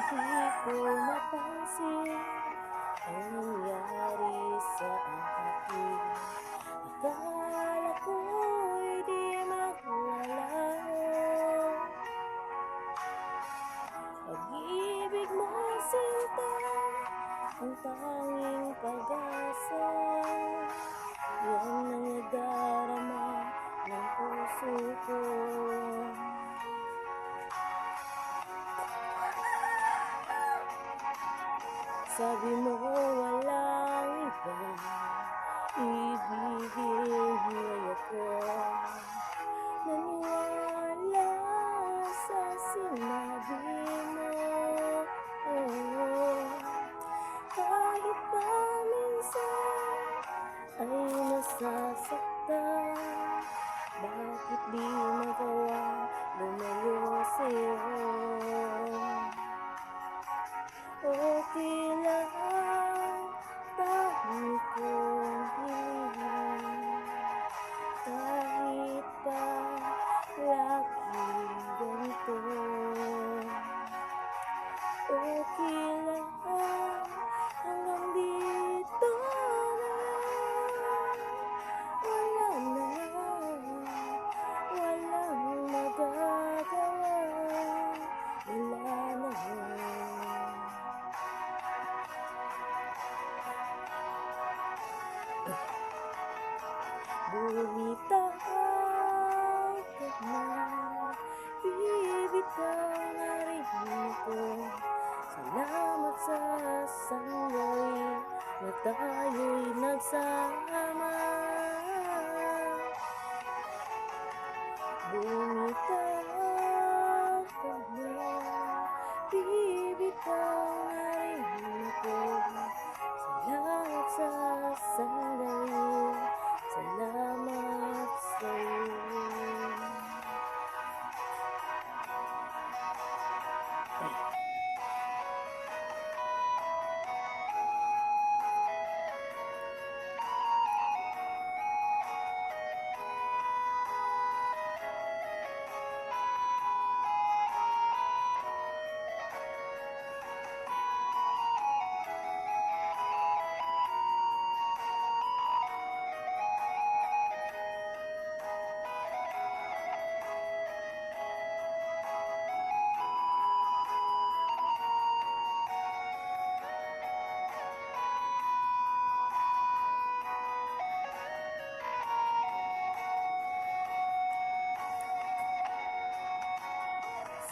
Di ko napansin ang nangyari sa akin. Akala ko'y di maglalaho. Pag-ibig mo sinta ang tanging pag-asa. Yan ang nadarama ng puso ko. Sabi mo walang iba, ibigin mo ako. Naniwala sa sinabi mo, kahit pa minsan ay nasasaktan. Bakit di magawa lumayo sa'yo? Okay lang, dahil kong hinihin. Kahit pa laging ganito. Okay lang, hanggang dito na lang. Wala na, walang magagawa. Wala na. Bumitaw ka na, bibitaw na rin ako. Salamat sa sandali na tayo'y nagsama. Bumitaw ka na, bibitaw na rin ako. Salamat sa sandali, salamat sa'yo.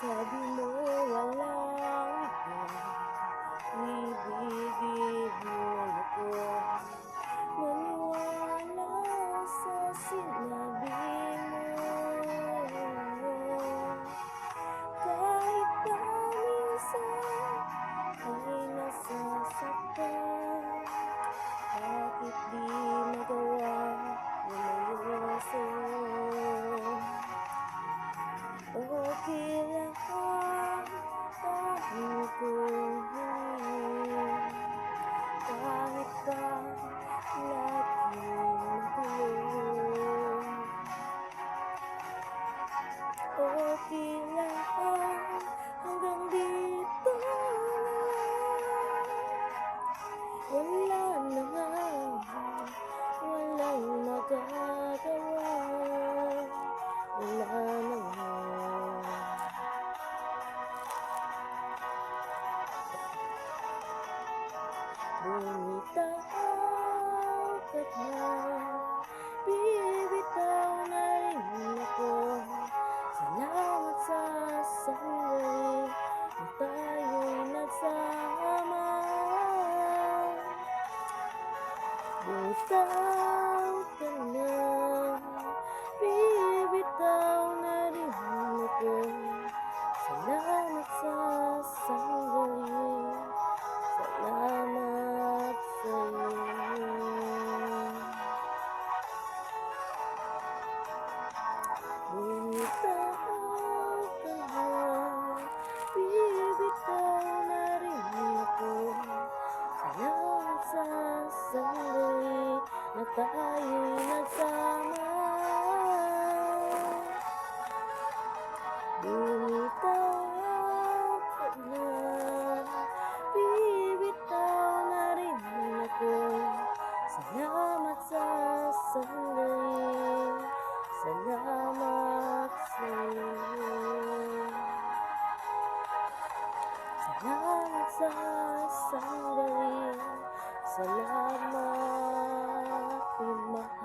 Sabi mo walang iba, ibigin mo ako. Naniwala sa sinabi mo, kahit pa minsan ay nasasaktan. Bakit di magawa lumayo sa'yo? Okay lang, dahil kong hinihin. Kahit pa laging magulo. Okay lang, hanggang dito na lang. Wala na, walang magagawa. Wala na. Bumitaw ka na, bibitaw na rin ako. Salamat sa sandali na tayo'y nagsama. Bumitaw ka na, bibitaw na rin ako. Salamat sa sandali, salamat sa'yo. Bumitaw ka na, bibitaw na rin ako. Salamat sa sandali na tayo'y nagsama. Bumitaw ka na. Salamat sa sandali. Salamat, minamahal.